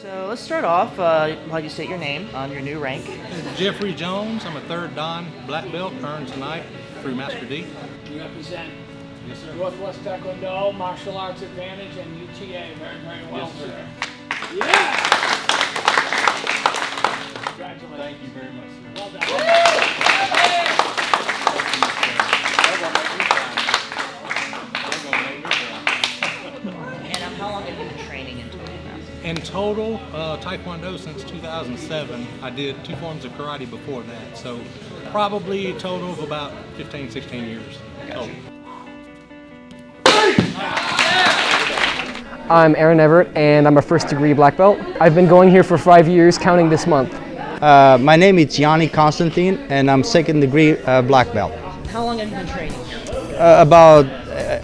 So let's start off. How do you state your name on your new rank? Jeffrey Jones. I'm a third Dan black belt, earned tonight through Master D. You represent Yes, sir. Northwest Taekwondo, Martial Arts Advantage, and UTA very, very well, Yes, sir. sir. Yeah! Congratulations. Thank you very much, sir. Well done. And how long have you been training in total now? In total, Taekwondo since 2007. I did 2 forms of karate before that, so probably a total of about 15, 16 years total. I'm Aaron Everett, and I'm a first-degree black belt. I've been going here for 5 years, counting this month. My name is Yanni Constantine, and I'm second-degree black belt. How long have you been training here? About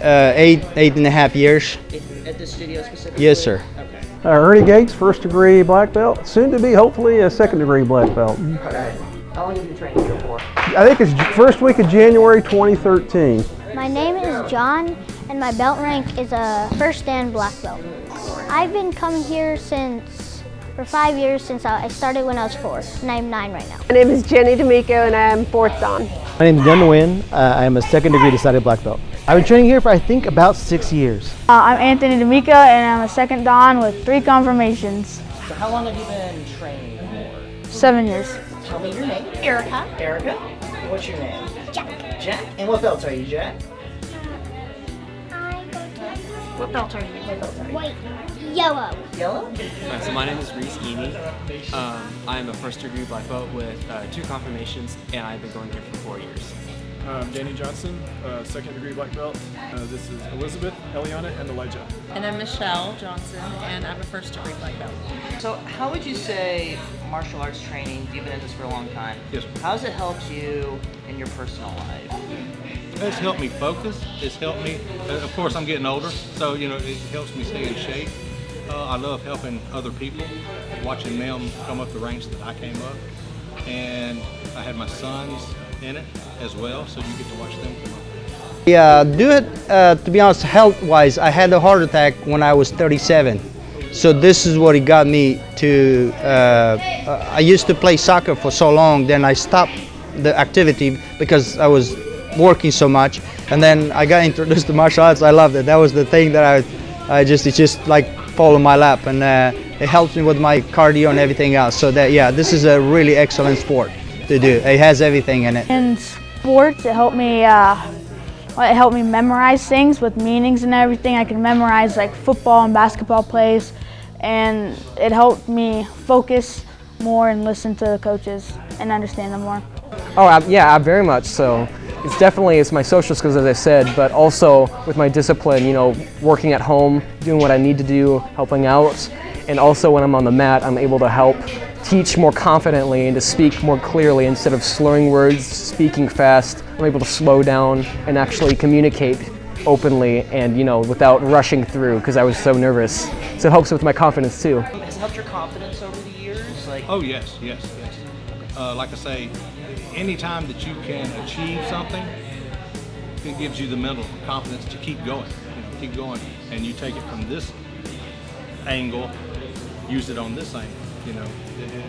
8.5 years. At this studio specifically? Yes, sir. Okay. Ernie Gates, first degree black belt, soon to be hopefully a second degree black belt. Okay. How long have you been training here for? I think it's first week of January 2013. My name is John, and my belt rank is a first dan black belt. I've been coming here for 5 years since I started when I was 4, and I'm 9 right now. My name is Jenny D'Amico, and I am 4th Dan. My name is Jen Nguyen. I am a second degree decided black belt. I've been training here for I think about 6 years. I'm Anthony D'Amico, and I'm a 2nd Dan with 3 confirmations. So how long have you been training for? 7 years. Tell me your name. Erica. Erica? What's your name? Jack. Jack? And what belts are you, Jack? What belt are you? What belts are you? White. Yellow. Yellow? So my name is Reese Eni. I am a first degree black belt with 2 confirmations, and I've been going here for 4 years. Danny Johnson, second degree black belt. This is Elizabeth, Eliana, and Elijah. And I'm Michelle Johnson, and I'm a first degree black belt. So how would you say martial arts training, you've been in this for a long time, Yes. how has it helped you in your personal life? It's helped me focus. It's helped me. Of course, I'm getting older, so it helps me stay in shape. I love helping other people, watching them come up the ranks that I came up, and I had my sons in it as well, so you get to watch them come up. Yeah, to be honest, health-wise, I had a heart attack when I was 37. So this is what it got me to, I used to play soccer for so long, then I stopped the activity because I was working so much, and then I got introduced to martial arts. I loved it. That was the thing that it just like fall in my lap, and it helps me with my cardio and everything else. So that, yeah, this is a really excellent sport to do. It has everything in it. In sports, it helped me memorize things with meanings and everything. I can memorize like football and basketball plays, and it helped me focus more and listen to the coaches and understand them more. Oh, yeah, very much so. It's my social skills, as I said, but also with my discipline, working at home, doing what I need to do, helping out, and also when I'm on the mat, I'm able to help teach more confidently and to speak more clearly instead of slurring words, speaking fast. I'm able to slow down and actually communicate openly and, without rushing through because I was so nervous. So it helps with my confidence too. Has it helped your confidence over the years? Oh yes. Like I say, anytime that you can achieve something, it gives you the mental confidence to keep going. Keep going, and you take it from this angle, use it on this angle.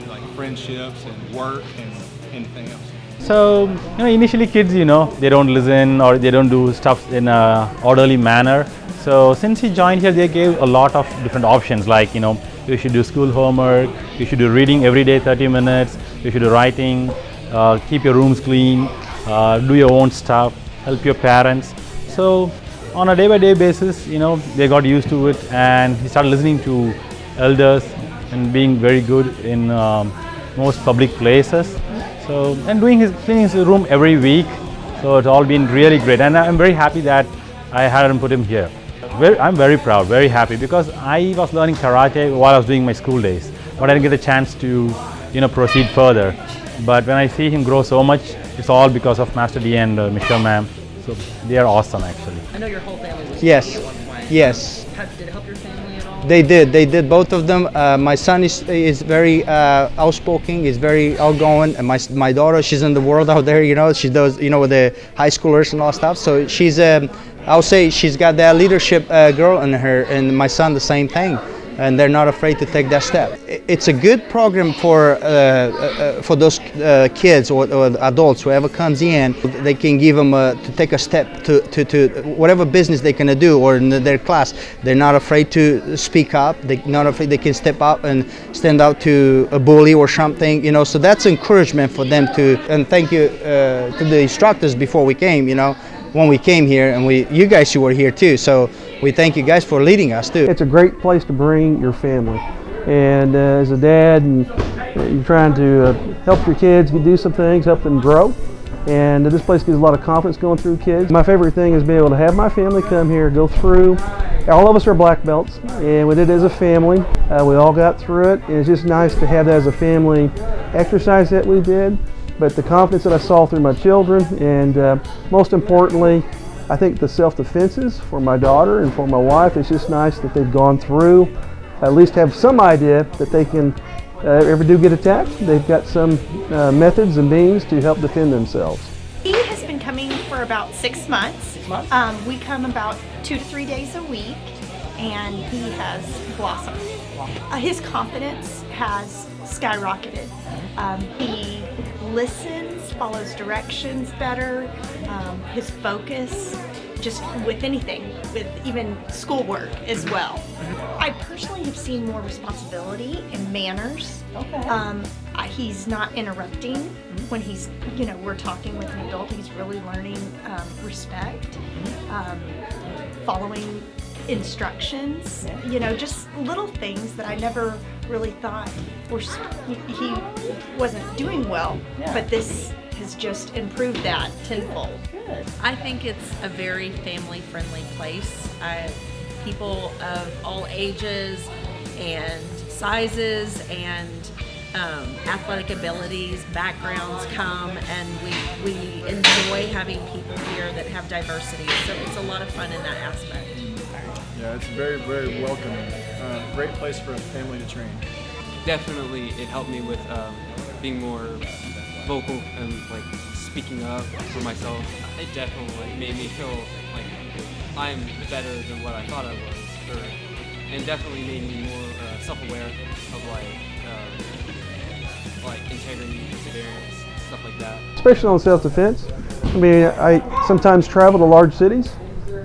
Like friendships and work and anything else. So, initially kids, they don't listen or they don't do stuff in a orderly manner. So since he joined here, they gave a lot of different options, like, you should do school homework, you should do reading every day 30 minutes, you should do writing, keep your rooms clean, do your own stuff, help your parents. So on a day-by-day basis, they got used to it, and he started listening to elders and being very good in most public places. So, and cleaning his room every week. So it's all been really great, and I'm very happy that I had him put him here. I'm very proud, very happy, because I was learning karate while I was doing my school days, but I didn't get the chance to, proceed further. But when I see him grow so much, it's all because of Master D and Michelle ma'am. So they are awesome, actually. I know your whole family was Yes. at one point. Yes. Did it help your family at all? They did, both of them. My son is very outspoken, is very outgoing, and my daughter, she's in the world out there, she does, with the high schoolers and all stuff. So she's, I'll say she's got that leadership girl in her, and my son the same thing. and they're not afraid to take that step. It's a good program for those kids or adults, whoever comes in. They can give them to take a step to whatever business they're gonna do, or in their class. They're not afraid to speak up. They're not afraid. They can step up and stand out to a bully or something, you know. So that's encouragement for them to. And thank you to the instructors before we came, you know, when we came here, and you guys who were here too. So we thank you guys for leading us too. It's a great place to bring your family. And as a dad, and you're trying to help your kids do some things, help them grow. And this place gives a lot of confidence going through kids. My favorite thing is being able to have my family come here, go through. All of us are black belts, and we did it as a family. We all got through it. And it's just nice to have that as a family exercise that we did. But the confidence that I saw through my children, and most importantly, I think the self-defenses for my daughter and for my wife, it's just nice that they've gone through, at least have some idea that they can, ever do get attacked, they've got some methods and means to help defend themselves. He has been coming for about 6 months. We come about 2 to 3 days a week, and he has blossomed. His confidence has skyrocketed. He listens, follows directions better, his focus, just with anything, with even schoolwork as well. I personally have seen more responsibility and manners. He's not interrupting when he's, you know, we're talking with an adult. He's really learning respect, following instructions, you know, just little things that I never really thought he wasn't doing well, but this has just improved that tenfold. I think it's a very family-friendly place. People of all ages and sizes and athletic abilities, backgrounds come, and we enjoy having people here that have diversity. So it's a lot of fun in that aspect. Yeah, it's very, very welcoming. Great place for a family to train. Definitely, it helped me with being more vocal and like speaking up for myself. It definitely made me feel like I'm better than what I thought I was, and definitely made me more self-aware of like integrity, perseverance, stuff like that. Especially on self-defense. I mean, I sometimes travel to large cities,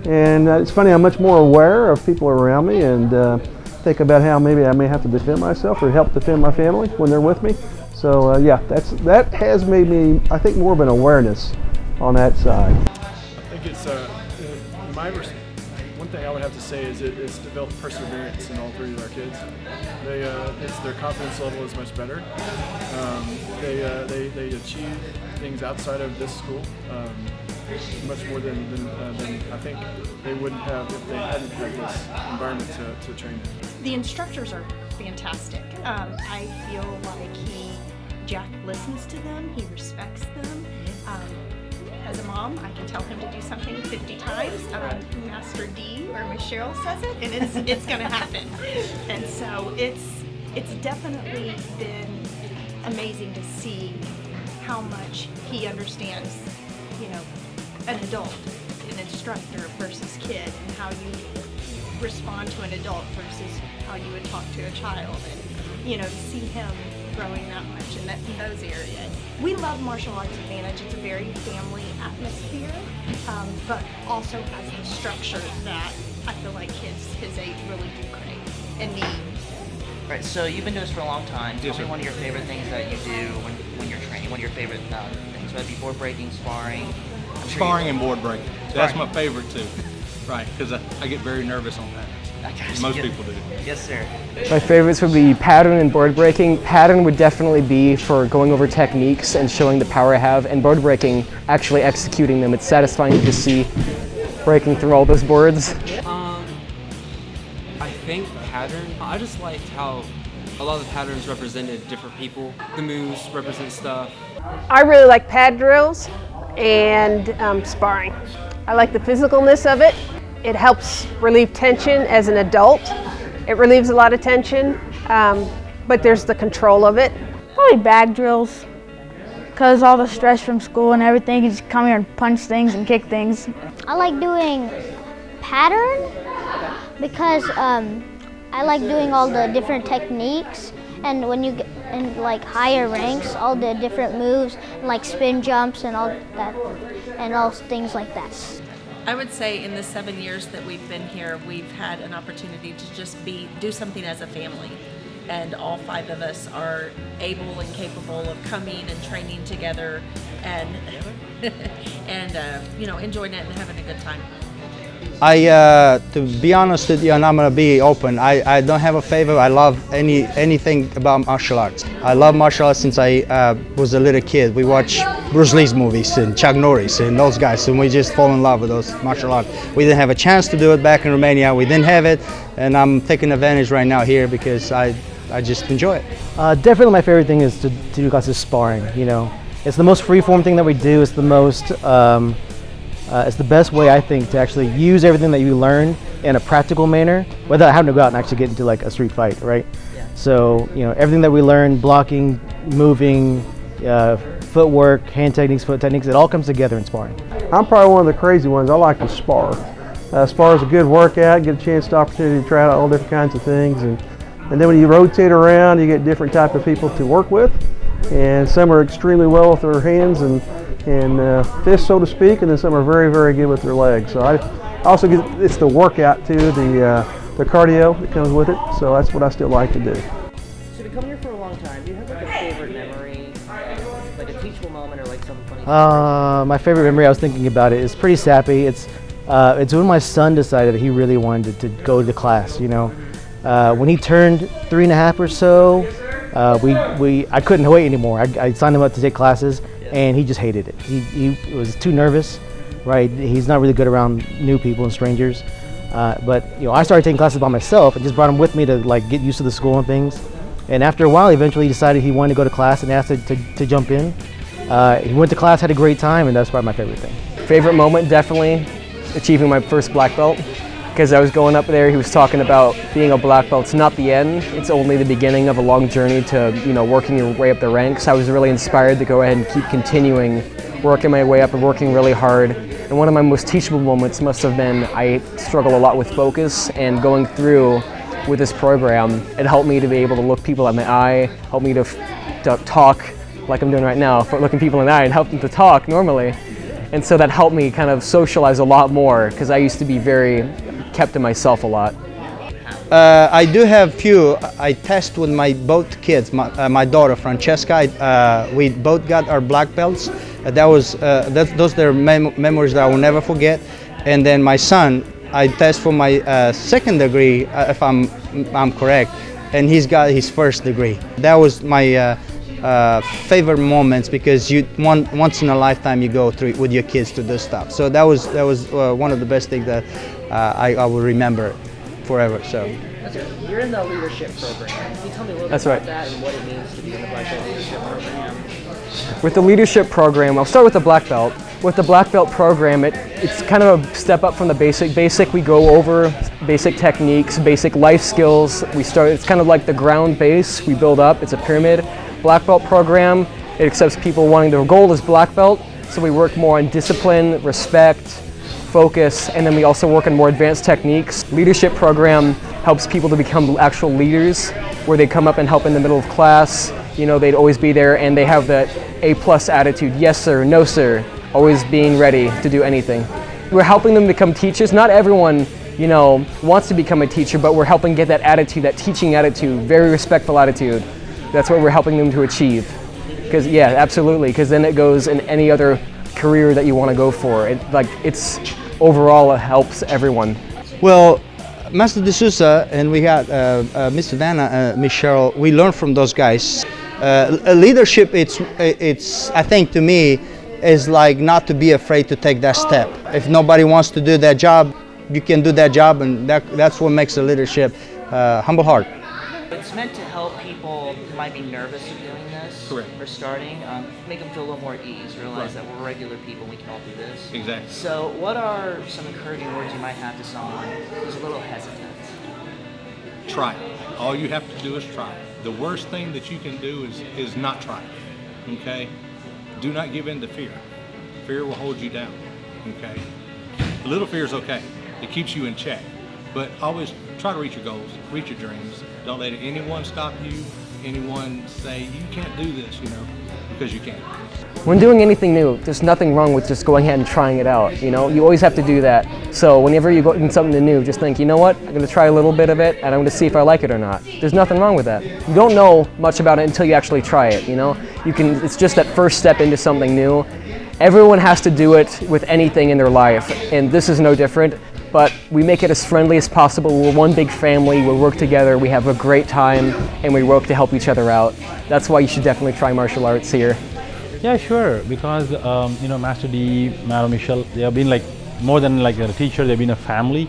and it's funny, I'm much more aware of people around me, and think about how maybe I may have to defend myself or help defend my family when they're with me. So yeah, that has made me, I think, more of an awareness on that side. I think it's one thing I would have to say is it's developed perseverance in all three of our kids. Their confidence level is much better. They achieve things outside of this school much more than I think they wouldn't have if they hadn't had this environment to train in. The instructors are fantastic. I feel like Jack listens to them, he respects them. As a mom, I can tell him to do something 50 times. Master D or Miss Cheryl says it, and it's going to happen. And so it's definitely been amazing to see how much he understands, you know, an adult, an instructor versus kid, and how you respond to an adult versus how you would talk to a child, and you know, to see him growing that much in those areas. We love Martial Arts Advantage. It's a very family atmosphere, but also has the structure that I feel like kids his age really do crave and need. Right, so you've been doing this for a long time. Tell me one of your favorite things that you do when you're training. One of your favorite things, whether it be board breaking, sparring. Sparring and board breaking. That's my favorite too. Right, because I get very nervous on that. Most people do. Yes, sir. My favorites would be pattern and board breaking. Pattern would definitely be for going over techniques and showing the power I have, and board breaking, actually executing them. It's satisfying to see breaking through all those boards. I think pattern, I just liked how a lot of the patterns represented different people. The moves represent stuff. I really like pad drills and sparring. I like the physicalness of it. It helps relieve tension as an adult. It relieves a lot of tension, but there's the control of it. Probably bag drills, because all the stress from school and everything, you just come here and punch things and kick things. I like doing pattern because I like doing all the different techniques, and when you get in like higher ranks, all the different moves, like spin jumps and all that, and all things like that. I would say in the 7 years that we've been here, we've had an opportunity to just do something as a family. And all 5 of us are able and capable of coming and training together and, enjoying it and having a good time. To be honest with you, and I'm gonna be open, I don't have a favorite. I love anything about martial arts. I love martial arts since I was a little kid. We watched Bruce Lee's movies and Chuck Norris and those guys, and we just fall in love with those martial arts. We didn't have a chance to do it back in Romania. We didn't have it, and I'm taking advantage right now here because I just enjoy it. Definitely my favorite thing is to do classes sparring, It's the most free-form thing that we do. It's the most, it's the best way, I think, to actually use everything that you learn in a practical manner without having to go out and actually get into like a street fight, right? Yeah. So, everything that we learn, blocking, moving, footwork, hand techniques, foot techniques, it all comes together in sparring. I'm probably one of the crazy ones. I like to spar. Spar is a good workout, get a chance to opportunity to try out all different kinds of things. And then when you rotate around, you get different type of people to work with. And some are extremely well with their hands and fists, so to speak, and then some are very, very good with their legs. So I also get, it's the workout too, the cardio that comes with it. So that's what I still like to do. So you've been coming here for a long time. Do you have like a favorite memory, like a teachable moment or like something funny? My favorite memory, I was thinking about it, is pretty sappy. It's when my son decided that he really wanted to go to class, When he turned 3.5 or so, I couldn't wait anymore. I signed him up to take classes, and he just hated it. He was too nervous, right? He's not really good around new people and strangers. But I started taking classes by myself and just brought him with me to like get used to the school and things. And after a while, eventually he decided he wanted to go to class and asked to jump in. He went to class, had a great time, and that's probably my favorite thing. Favorite moment, definitely achieving my first black belt. Because I was going up there, he was talking about being a black belt. It's not the end, it's only the beginning of a long journey to, working your way up the ranks. I was really inspired to go ahead and keep continuing, working my way up and working really hard. And one of my most teachable moments must have been, I struggle a lot with focus, and going through with this program, it helped me to be able to look people in the eye, helped me to talk like I'm doing right now, looking people in the eye and help them to talk normally. And so that helped me kind of socialize a lot more, because I used to be very kept to myself a lot. I do have few. I test with my both kids. My daughter Francesca. We both got our black belts. Those are memories that I will never forget. And then my son, I test for my second degree, if I'm correct, and he's got his first degree. That was my favorite moments, because once in a lifetime you go through with your kids to do stuff. So that was one of the best things that I will remember forever. So. You're in the leadership program. Can you tell me a little bit about that and what it means to be in the black belt leadership program? With the leadership program, I'll start with the black belt. With the black belt program, it's kind of a step up from the basic. We go over basic techniques, basic life skills. It's kind of like the ground base. We build up. It's a pyramid. Black belt program, it accepts people wanting, their goal is black belt, so we work more on discipline, respect, focus, and then we also work on more advanced techniques. Leadership program helps people to become actual leaders, where they come up and help in the middle of class. They'd always be there, and they have that A+ attitude, yes sir, no sir, always being ready to do anything. We're helping them become teachers. Not everyone, wants to become a teacher, but we're helping get that attitude, that teaching attitude, very respectful attitude. That's what we're helping them to achieve. Because yeah, absolutely, because then it goes in any other career that you want to go for. Overall, it helps everyone. Well, Master D'Souza and we got Miss Savannah, Miss Cheryl, we learn from those guys. Leadership, it's I think to me, is like not to be afraid to take that step. If nobody wants to do that job, you can do that job, and that's what makes a leadership humble heart. It's meant to help people who might be nervous of doing this. Correct. Or starting, make them feel a little more at ease, realize that we're regular people, we can all do this. Exactly. So what are some encouraging words you might have to someone who's a little hesitant? Try it. All you have to do is try. The worst thing that you can do is not try. Okay? Do not give in to fear. Fear will hold you down. Okay? A little fear is okay. It keeps you in check. But always try to reach your goals, reach your dreams. Don't let anyone stop you, anyone say you can't do this, because you can. When doing anything new, there's nothing wrong with just going ahead and trying it out, You always have to do that. So whenever you go in something new, just think, you know what, I'm going to try a little bit of it, and I'm going to see if I like it or not. There's nothing wrong with that. You don't know much about it until you actually try it, It's just that first step into something new. Everyone has to do it with anything in their life, and this is no different. But we make it as friendly as possible. We're one big family, we work together, we have a great time, and we work to help each other out. That's why you should definitely try martial arts here. Yeah, sure, because Master D, Madam Michelle, they have been like more than like a teacher, they've been a family,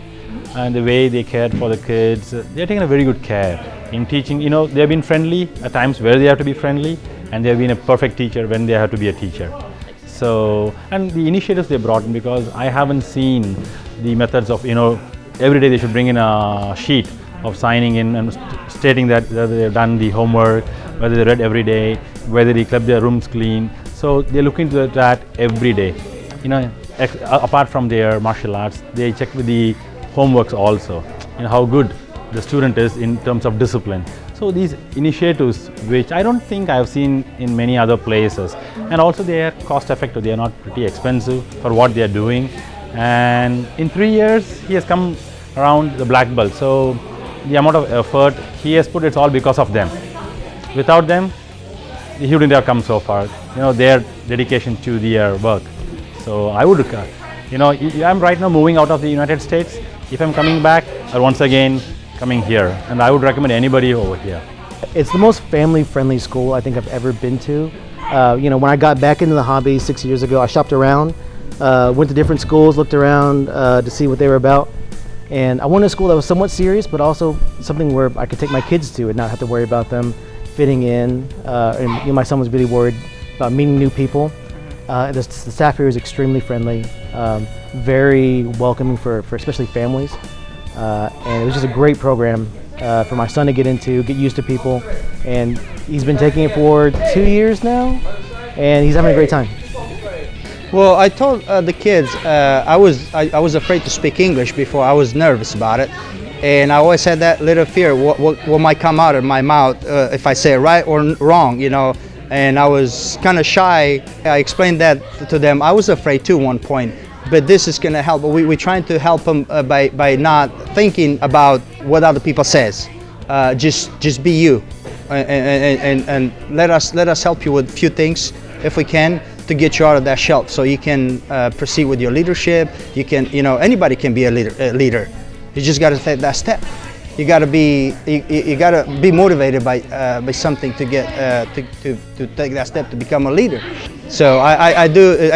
and the way they cared for the kids, they're taking a very good care in teaching. They've been friendly at times where they have to be friendly, and they've been a perfect teacher when they have to be a teacher. So, and the initiatives they brought in, because I haven't seen the methods of, every day they should bring in a sheet of signing in and stating that they've done the homework, whether they read every day, whether they kept their rooms clean. So they look into that every day. Apart from their martial arts, they check with the homeworks also, how good the student is in terms of discipline. So these initiatives, which I don't think I've seen in many other places, and also they are cost effective, they are not pretty expensive for what they are doing. And in 3 years, he has come around the black belt. So the amount of effort he has put, it's all because of them. Without them, he wouldn't have come so far. Their dedication to their work. So I would, I'm right now moving out of the United States. If I'm coming back, I'll once again coming here, and I would recommend anybody over here. It's the most family-friendly school I think I've ever been to. When I got back into the hobby 6 years ago, I shopped around, went to different schools, looked around to see what they were about. And I wanted a school that was somewhat serious, but also something where I could take my kids to and not have to worry about them fitting in. And my son was really worried about meeting new people. The staff here is extremely friendly, very welcoming for especially families. And it was just a great program for my son to get into, get used to people. And he's been taking it for 2 years now, and he's having a great time. Well, I told the kids I was afraid to speak English before. I was nervous about it, and I always had that little fear what might come out of my mouth if I say it right or wrong, And I was kind of shy. I explained that to them. I was afraid too one point, but this is going to help. We're trying to help them by not thinking about what other people says. Just be you, and let us help you with a few things if we can, to get you out of that shelf, so you can proceed with your leadership. You can, anybody can be a leader. You just got to take that step. You got to be motivated by something to get to take that step to become a leader. So I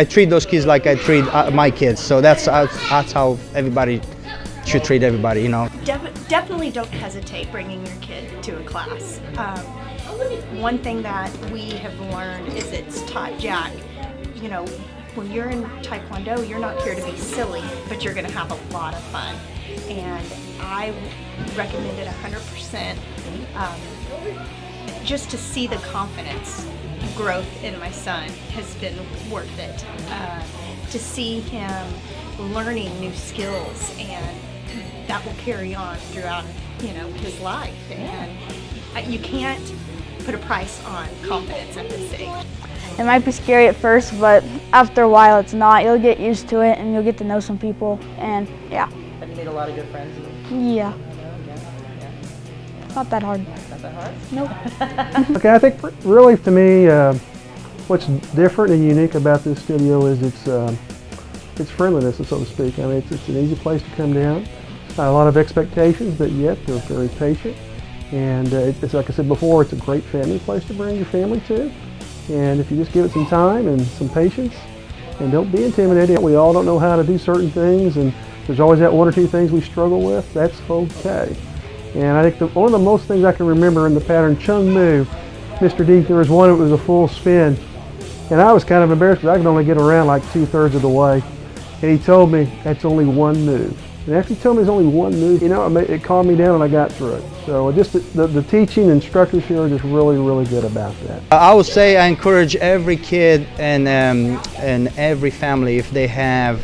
treat those kids like I treat my kids. So that's how everybody should treat everybody. Definitely don't hesitate bringing your kid to a class. One thing that we have learned is it's taught Jack, when you're in Taekwondo, you're not here to be silly, but you're going to have a lot of fun. And I recommend it 100%, just to see the confidence growth in my son has been worth it. To see him learning new skills, and that will carry on throughout his life. And you can't put a price on confidence at this age. It might be scary at first, but after a while it's not. You'll get used to it and you'll get to know some people, and yeah. Have you made a lot of good friends? Yeah. Not that hard. Not that hard? Nope. Okay, I think really to me, what's different and unique about this studio is its friendliness, so to speak. I mean, it's an easy place to come down. Not a lot of expectations, but yet they're very patient. And it's like I said before, it's a great family place to bring your family to. And if you just give it some time and some patience, and don't be intimidated. We all don't know how to do certain things, and there's always that one or two things we struggle with. That's okay. And I think one of the most things I can remember in the pattern Chung Mu, Mr. D, there was one that was a full spin. And I was kind of embarrassed because I could only get around like 2/3 of the way. And he told me that's only one move. And after he told me it's only one move, it calmed me down and I got through it. So just the teaching instructors here are just really, really good about that. I would say I encourage every kid and every family, if they have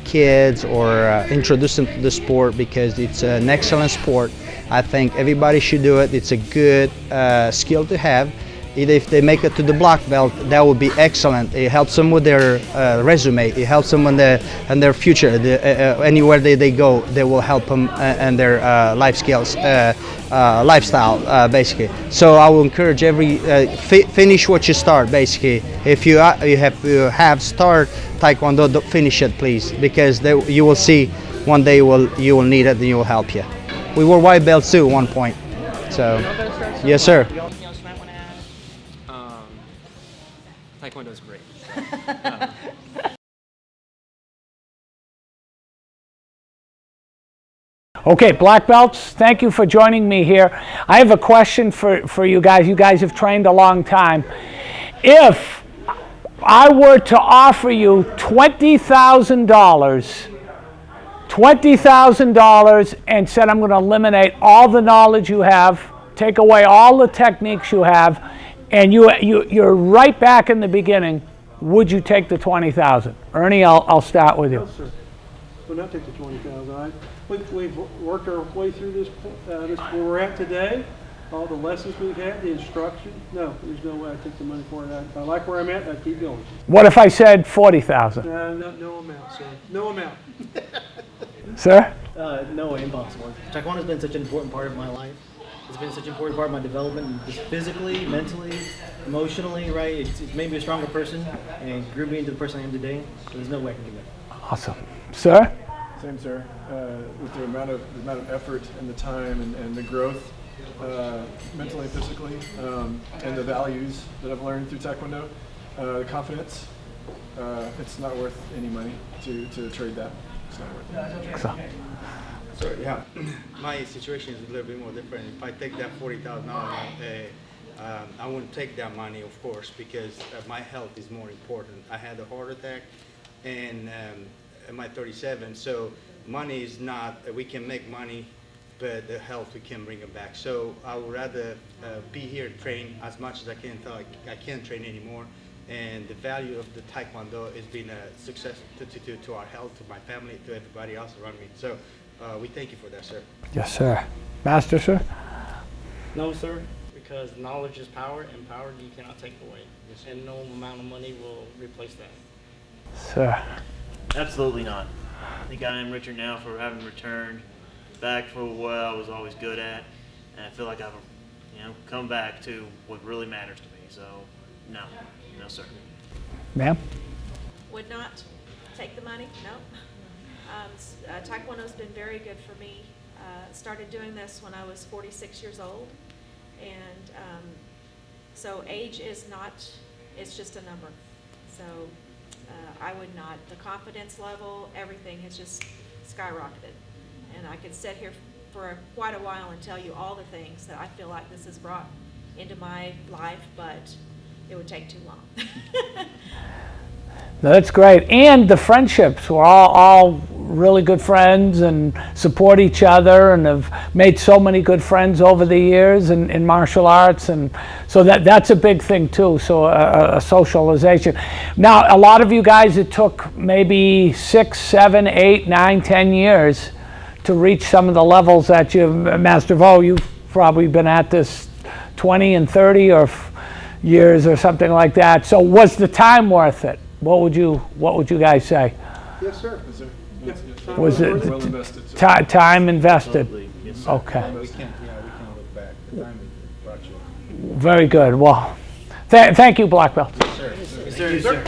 kids or introduce them to the sport, because it's an excellent sport. I think everybody should do it. It's a good skill to have. Either if they make it to the black belt, that would be excellent. It helps them with their resume. It helps them in their future. Anywhere they go, they will help them and their life skills, lifestyle, basically. So I will encourage finish what you start, basically. If you have start Taekwondo, don't finish it, please, because you will see one day you will need it and it will help you. We were white belts too at one point. So, yes, sir. Taekwondo is great. Okay, black belts, thank you for joining me here. I have a question for you guys. You guys have trained a long time. If I were to offer you $20,000 and said I'm going to eliminate all the knowledge you have, take away all the techniques you have, and you're right back in the beginning, would you take the $20,000? Ernie, I'll start with you. No, sir. We'll not take the $20,000. We've worked our way through this where we're at today. All the lessons we've had, the instruction. No, there's no way I'd take the money for it. If I like where I'm at, I'd keep going. What if I said $40,000? No amount, sir. No amount. Sir? No way, impossible. Taekwondo has been such an important part of my life. It's been such an important part of my development, just physically, mentally, emotionally, right? It's made me a stronger person and grew me into the person I am today. So there's no way I can do that. Awesome. Sir? Same, sir. With the amount of effort and the time and the growth, mentally and physically, and the values that I've learned through Taekwondo, the confidence, it's not worth any money to trade that. It's not worth it. So. So yeah, my situation is a little bit more different. If I take that $40,000, I wouldn't take that money, of course, because my health is more important. I had a heart attack, and am I 37? So money is not. We can make money, but the health we can bring it back. So I would rather be here, train as much as I can until I can't train anymore. And the value of the Taekwondo has been a success to our health, to my family, to everybody else around me. So we thank you for that, sir. Yes, sir. Master, sir? No, sir, because knowledge is power, and power you cannot take away. And no amount of money will replace that. Sir? Absolutely not. I think I am richer now for having returned back for what I was always good at, and I feel like I've, come back to what really matters to me. So, no, sir. Ma'am? Would not take the money. No. Taekwondo's been very good for me. Started doing this when I was 46 years old, and so age is not. It's just a number. So. I would not. The confidence level, everything has just skyrocketed. And I could sit here for quite a while and tell you all the things that I feel like this has brought into my life, but it would take too long. No, that's great. And the friendships, we're all really good friends and support each other and have made so many good friends over the years in martial arts, and so that's a big thing too. So a socialization. Now, a lot of you guys, it took maybe 6, 7, 8, 9, 10 years to reach some of the levels that Master Vo, you've probably been at this 20 and 30 or years or something like that. So was the time worth it? What would you guys say? Yes, sir. Yes, sir. Yes, yes. Was it well invested, so. Time invested? Yes, okay. We can't look back. The time it brought you. Very good. Well, thank you, black belts. Yes, sir. Yes, sir.